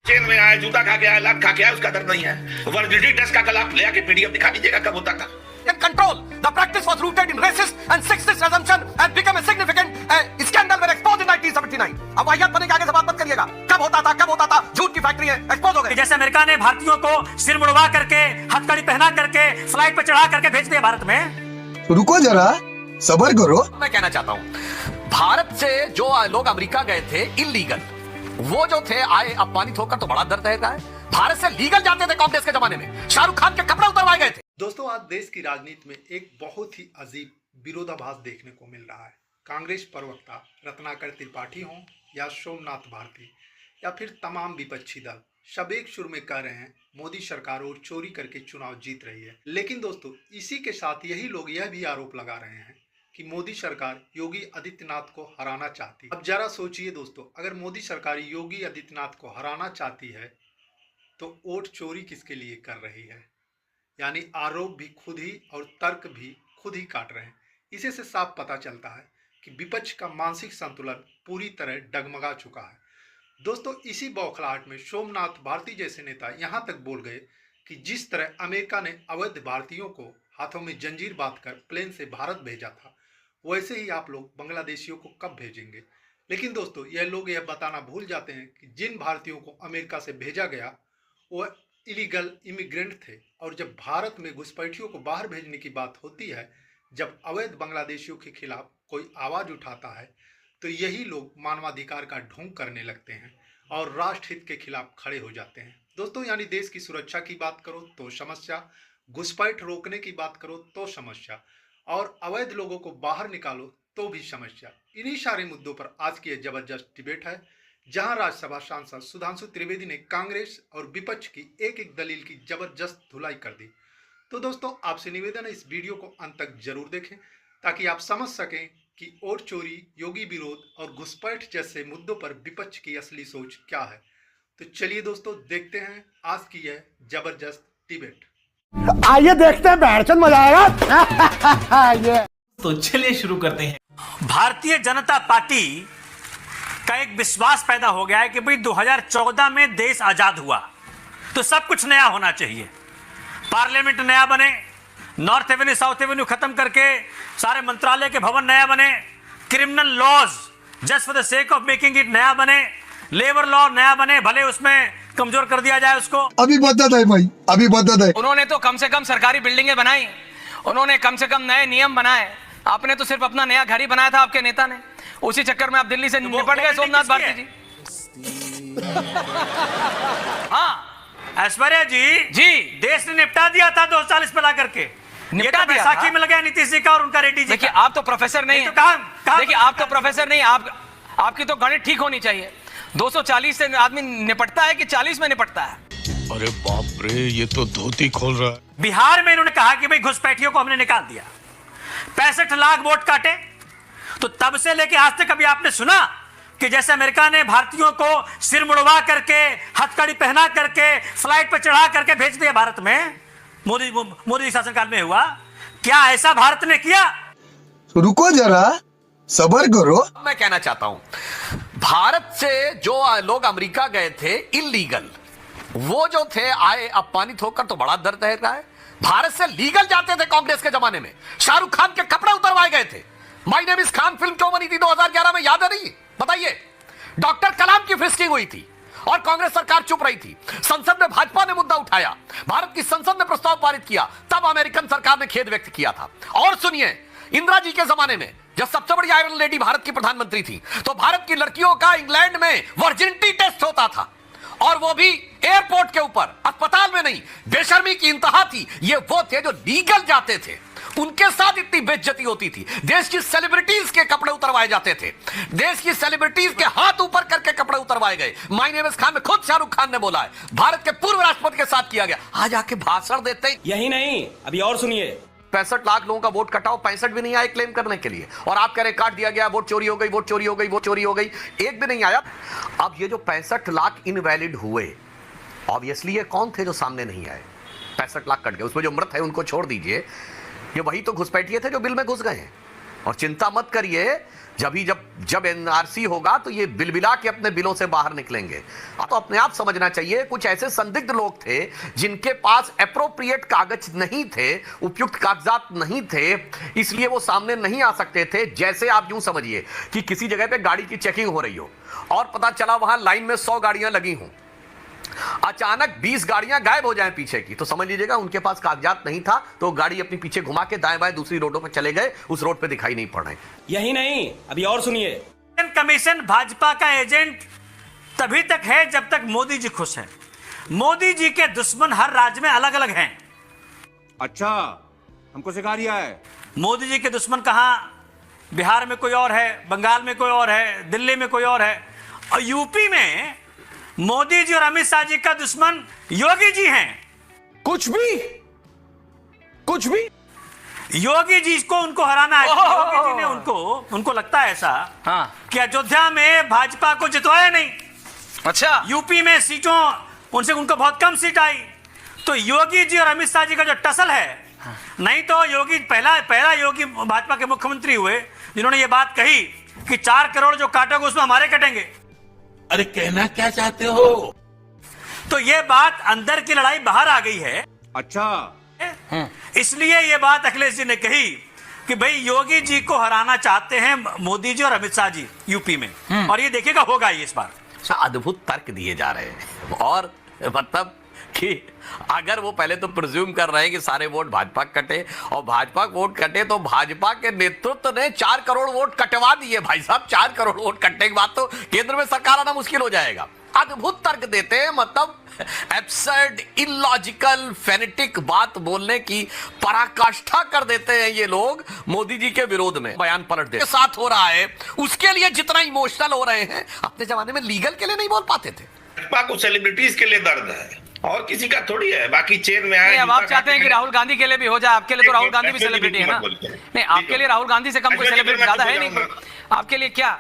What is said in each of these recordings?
Chain में आए, जूता खा के आए, लात खा के आए, उसका दर्द नहीं है। वर्जिनिटी टेस्ट का कल आप ले आके पीडीएफ दिखा दीजिएगा कब होता था। In control, the practice was rooted in racist and sexist assumption and became a significant scandal when exposed in 1979. अब वाहियात बने के आगे से बात मत करिएगा। कब होता था, झूठ की फैक्ट्री है, एक्सपोज हो गए। जैसे अमेरिका ने भारतीयों को सिर मुड़वा करके, हथकड़ी पहना करके, फ्लाइट पर चढ़ा करके भेज दिया भारत में। रुको जरा, सबर करो। मैं कहना चाहता हूँ, भारत से जो लोग अमेरिका गए थे इलीगल, वो जो थे आए अपमानित होकर तो बड़ा दर्द है। भारत से लीगल जाते थे कांग्रेस के जमाने में, शाहरुख खान के कपड़े उतरवाए गए थे। दोस्तों, आज देश की राजनीति में एक बहुत ही अजीब विरोधाभास देखने को मिल रहा है। कांग्रेस प्रवक्ता रत्नाकर त्रिपाठी हों या सोमनाथ भारती या फिर तमाम विपक्षी दल, सब एक सुर में कह रहे हैं मोदी सरकार और चोरी करके चुनाव जीत रही है। लेकिन दोस्तों, इसी के साथ यही लोग यह भी आरोप लगा रहे हैं कि मोदी सरकार योगी आदित्यनाथ को हराना चाहती है। अब जरा सोचिए दोस्तों, अगर मोदी सरकार योगी आदित्यनाथ को हराना चाहती है तो वोट चोरी किसके लिए कर रही है? यानी आरोप भी खुद ही और तर्क भी खुद ही काट रहे हैं। इसे से साफ पता चलता है कि विपक्ष का मानसिक संतुलन पूरी तरह डगमगा चुका है। दोस्तों, इसी बौखलाहट में सोमनाथ भारती जैसे नेता यहाँ तक बोल गए कि जिस तरह अमेरिका ने अवैध भारतीयों को हाथों में जंजीर बांधकर प्लेन से भारत भेजा था, वैसे ही आप लोग बांग्लादेशियों को कब भेजेंगे? लेकिन दोस्तों, यह लोग यह बताना भूल जाते हैं कि जिन भारतीयों को अमेरिका से भेजा गया वो इलीगल इमिग्रेंट थे, और जब भारत में घुसपैठियों को बाहर भेजने की बात होती है, जब अवैध बांग्लादेशियों के खिलाफ कोई आवाज़ उठाता है, तो यही लोग मानवाधिकार का ढोंग करने लगते हैं और राष्ट्रहित के खिलाफ खड़े हो जाते हैं। दोस्तों, यानी देश की सुरक्षा की बात करो तो समस्या, घुसपैठ रोकने की बात करो तो समस्या, और अवैध लोगों को बाहर निकालो तो भी समस्या। इन्हीं सारे मुद्दों पर आज की यह जबरदस्त डिबेट है, जहां राज्यसभा सांसद सुधांशु त्रिवेदी ने कांग्रेस और विपक्ष की एक एक दलील की जबरदस्त धुलाई कर दी। तो दोस्तों, आपसे निवेदन है इस वीडियो को अंत तक जरूर देखें ताकि आप समझ सकें कि वोट चोरी, योगी विरोध और घुसपैठ जैसे मुद्दों पर विपक्ष की असली सोच क्या है। तो चलिए दोस्तों, देखते हैं आज की यह जबरदस्त डिबेट। आइए देखते हैं, बैठचंद मजा आएगा। तो चलिए शुरू करते हैं। भारतीय जनता पार्टी का एक विश्वास पैदा हो गया है कि भाई 2014 में देश आजाद हुआ तो सब कुछ नया होना चाहिए। पार्लियामेंट नया बने, नॉर्थ एवेन्यू साउथ एवेन्यू खत्म करके सारे मंत्रालय के भवन नया बने, criminal laws just for the sake of making it नया बने, लेबर लॉ नया बने, भले उसमें कमजोर कर दिया जाए उसको। अभी बदत है भाई, अभी बदत है। उन्होंने तो कम से कम सरकारी बिल्डिंगें बनाई, उन्होंने कम से कम नए नियम बनाए। आपने तो सिर्फ अपना नया घर ही बनाया था आपके नेता ने। उसी चक्कर में आप दिल्ली से निपट गए सोमनाथ भारती जी। हाँ, ऐश्वर्या जी देश ने निपटा दिया था 240 पे ला करके, निपटा दिया था। बैसाखी में लगा नीतीश जी का और उनका रेड्डी जी। देखिए, आप तो प्रोफेसर नहीं तो है। देखिए, आप तो प्रोफेसर नहीं, आपकी तो गणित ठीक होनी चाहिए। 240 से आदमी निपटता है कि 40 में निपटता है? अरे बाप रे, ये तो धोती खोल रहा है। बिहार में इन्होंने कहा कि भाई घुसपैठियों को हमने निकाल दिया, 65 लाख वोट काटे। तो तब से लेके आज तक कभी आपने सुना कि जैसे अमेरिका ने भारतीयों को सिर मुड़वा करके, हथकड़ी पहना करके, फ्लाइट पर चढ़ा करके भेज दिया भारत में, मोदी शासनकाल में हुआ? क्या ऐसा भारत ने किया? रुको जरा, सबर करो। मैं कहना चाहता हूं, भारत से जो लोग अमेरिका गए थे इलीगल, वो जो थे आए अपमानित होकर तो बड़ा दर्द है। भारत से लीगल जाते थे कांग्रेस के जमाने में, शाहरुख खान के कपड़े उतरवाए गए थे। My name is Khan film क्यों बनी थी 2011 में, याद है नहीं? बताइए। डॉक्टर कलाम की फ्रिस्किंग हुई थी और कांग्रेस सरकार चुप रही थी। संसद में भाजपा ने मुद्दा उठाया, भारत की संसद ने प्रस्ताव पारित किया, तब अमेरिकन सरकार ने खेद व्यक्त किया था। और सुनिए, इंदिरा जी के जमाने में जब सबसे बड़ी आयरन लेडी भारत की प्रधानमंत्री थी, तो भारत की लड़कियों का इंग्लैंड में वर्जिनिटी टेस्ट होता था, और वो भी एयरपोर्ट के ऊपर, अस्पताल में नहीं। बेशर्मी की इंतहा थी। ये वो थे जो लीगल जाते थे, उनके साथ इतनी बेइज्जती होती थी। देश की सेलिब्रिटीज के कपड़े उतरवाए जाते थे, देश की सेलिब्रिटीज के हाथ ऊपर करके कपड़े उतरवाए गए। माय नेम इज खान में खुद शाहरुख खान ने बोला है, भारत के पूर्व राष्ट्रपति के साथ किया गया। आज आके भाषण देते यही नहीं, अभी और सुनिए। 65 लाख लोगों का वोट कटाओ, 65 भी नहीं आए क्लेम करने के लिए, और आप कह रहे काट दिया गया, वोट चोरी हो गई, वोट चोरी हो गई, वोट चोरी हो गई, एक भी नहीं आया। अब ये जो 65 लाख इनवैलिड हुए, ऑब्वियसली ये कौन थे जो सामने नहीं आए? 65 लाख कट गए, उसमें जो मृत है उनको छोड़ दीजिए, ये वही तो घुसपैठिए थे जो बिल में घुस गए हैं। और चिंता मत करिए, जब एनआरसी होगा तो ये बिलबिला के अपने बिलों से बाहर निकलेंगे। तो अपने आप समझना चाहिए, कुछ ऐसे संदिग्ध लोग थे जिनके पास एप्रोप्रिएट कागज नहीं थे, उपयुक्त कागजात नहीं थे, इसलिए वो सामने नहीं आ सकते थे। जैसे आप यूं समझिए कि किसी जगह पे गाड़ी की चेकिंग हो रही हो और पता चला वहां लाइन में 100 गाड़ियां लगी हों, अचानक 20 गाड़ियां गायब हो जाएं पीछे की, तो समझ लीजिएगा उनके पास कागजात नहीं था, तो गाड़ी अपनी पीछे घुमा के दाएं बाएं दूसरी रोडों पर चले गए, उस रोड पे दिखाई नहीं पड़ रहे। यही नहीं, अभी और सुनिए। कमीशन भाजपा का एजेंट तभी तक है जब तक मोदी जी खुश हैं। मोदी जी के दुश्मन हर राज्य में अलग अलग हैं। अच्छा, हमको सिखा रिया है। मोदी जी के दुश्मन कहां, बिहार में कोई और है, बंगाल में कोई और है, दिल्ली में कोई और है, और यूपी में मोदी जी और अमित शाह जी का दुश्मन योगी जी हैं। कुछ भी योगी जी को उनको हराना है। योगी जी ने उनको लगता है ऐसा कि अयोध्या में भाजपा को जितवाया नहीं, अच्छा यूपी में सीटों उनसे उनको बहुत कम सीट आई, तो योगी जी और अमित शाह जी का जो टसल है, नहीं तो योगी पहला योगी भाजपा के मुख्यमंत्री हुए जिन्होंने ये बात कही कि 4 करोड़ जो काटोगे उसमें हमारे कटेंगे। अरे कहना क्या चाहते हो? तो ये बात अंदर की लड़ाई बाहर आ गई है। अच्छा, इसलिए ये बात अखिलेश जी ने कही कि भाई योगी जी को हराना चाहते हैं मोदी जी और अमित शाह जी यूपी में, और ये देखिएगा होगा ही इस बार। अद्भुत तर्क दिए जा रहे हैं, और मतलब कि अगर वो पहले तो प्रिज्यूम कर रहे हैं कि सारे वोट भाजपा कटे, और भाजपा वोट कटे तो भाजपा के नेतृत्व ने 4 करोड़ वोट कटवा दिए। भाई साहब, 4 करोड़ वोट कटने के बाद तो केंद्र में सरकार आना मुश्किल हो जाएगा। अद्भुत तर्क देते हैं, मतलब एब्सर्ड, इलॉजिकल, फेनेटिक बात बोलने की पराकाष्ठा कर देते हैं ये लोग मोदी जी के विरोध में। बयान पलट दे साथ हो रहा है, उसके लिए जितना इमोशनल हो रहे हैं, अपने जमाने में लीगल के लिए नहीं बोल पाते थे। भाजपा को सेलिब्रिटीज के लिए दर्द है और किसी का थोड़ी है, बाकी चेन में आए। अब आप चाहते हैं कि राहुल गांधी के लिए भी हो जाए, आपके लिए तो राहुल गांधी भी सेलिब्रिटी है ना। नहीं, आपके लिए राहुल गांधी से कम कोई सेलिब्रिटी ज्यादा है नहीं। आपके लिए क्या,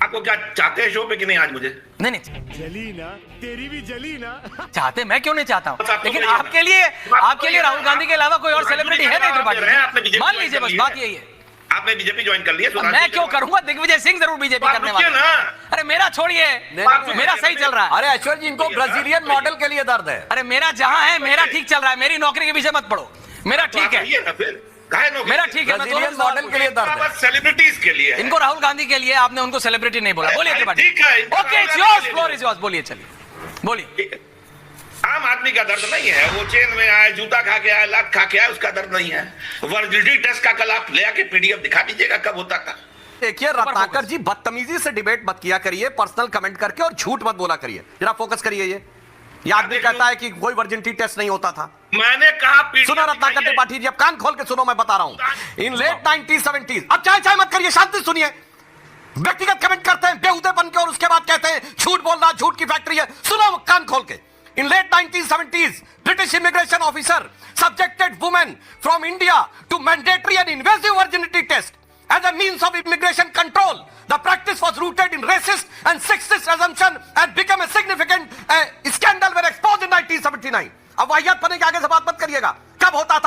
आपको क्या चाहते हैं शो पे कि नहीं आज मुझे? नहीं जली ना, तेरी भी जली ना। चाहते, मैं क्यों नहीं चाहता हूं, लेकिन आपके लिए राहुल गांधी के अलावा कोई और सेलिब्रिटी है नहीं त्रिपाठी। मान लीजिए, बस बात यही है। आपने बीजेपी ज्वाइन कर लिया, मैं क्यों करूंगा? दिग्विजय सिंह जरूर बीजेपी करने वाले। अरे मेरा छोड़िए, मेरा सही चल रहा है। अरे ऐश्वर्य जी, इनको ब्राजीलियन मॉडल के लिए दर्द है। अरे मेरा जहां है, मेरा ठीक चल रहा है, मेरी नौकरी के पीछे मत पड़ो, मेरा ठीक है, मेरा ठीक है। ब्राजीलियन मॉडल के लिए दर्द है, सेलिब्रिटीज के लिए। इनको राहुल गांधी के लिए, आपने उनको सेलिब्रिटी नहीं बोला। बोलिए Tripathi. Okay, it's yours, floor is yours. बोलिए, चलिए बोलिए। आम आदमी का दर्द नहीं है, वो चेन में आए, जूता खा के आए, लात खा के आए, उसका दर्द नहीं है। वर्जिडिटी टेस्ट का कल आप ले आके पीडीएफ दिखा दीजिएगा कब होता था। देखिए रत्नाकर जी, बदतमीजी से डिबेट मत किया करिए, पर्सनल कमेंट करके, और झूठ मत बोला करिए। जरा फोकस करिए। ये आदमी कहता है कि कोई वर्जिडिटी टेस्ट नहीं होता था। मैंने कहा सुनो रत्नाकर त्रिपाठी जी, अब कान खोल के सुनो, मैं बता रहा हूं। इन लेट 1970s, अब चाहे मत करिए, शांति सुनिए। व्यक्तिगत कमेंट करते हैं बेहुदेपन के, और उसके बाद कहते हैं झूठ बोल रहा, झूठ की फैक्ट्री है। सुनो कान खोल के। In late 1970s, British immigration officer subjected women from India to mandatory and invasive virginity test as a means of immigration control. The practice was rooted in racist and sexist assumption and became a significant scandal when exposed in 1979. अब वाहियात पने के आगे से बात मत करिएगा। कब होता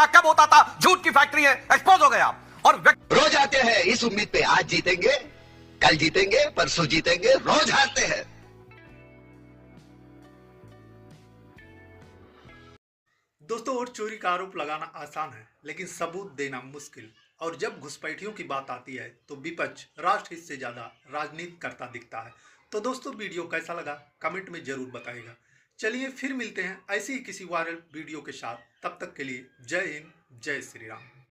था, झूठ की फैक्ट्री है, एक्सपोज हो गया आप। और रोज आते हैं इस उम्मीद पे, आज जीतेंगे, कल जीतेंगे, परसों जीतेंगे, रोज हारते हैं। दोस्तों, वोट चोरी का आरोप लगाना आसान है, लेकिन सबूत देना मुश्किल। और जब घुसपैठियों की बात आती है तो विपक्ष राष्ट्रहित से ज्यादा राजनीति करता दिखता है। तो दोस्तों, वीडियो कैसा लगा कमेंट में जरूर बताइएगा। चलिए फिर मिलते हैं ऐसी ही किसी वायरल वीडियो के साथ। तब तक के लिए जय हिंद, जय श्री राम।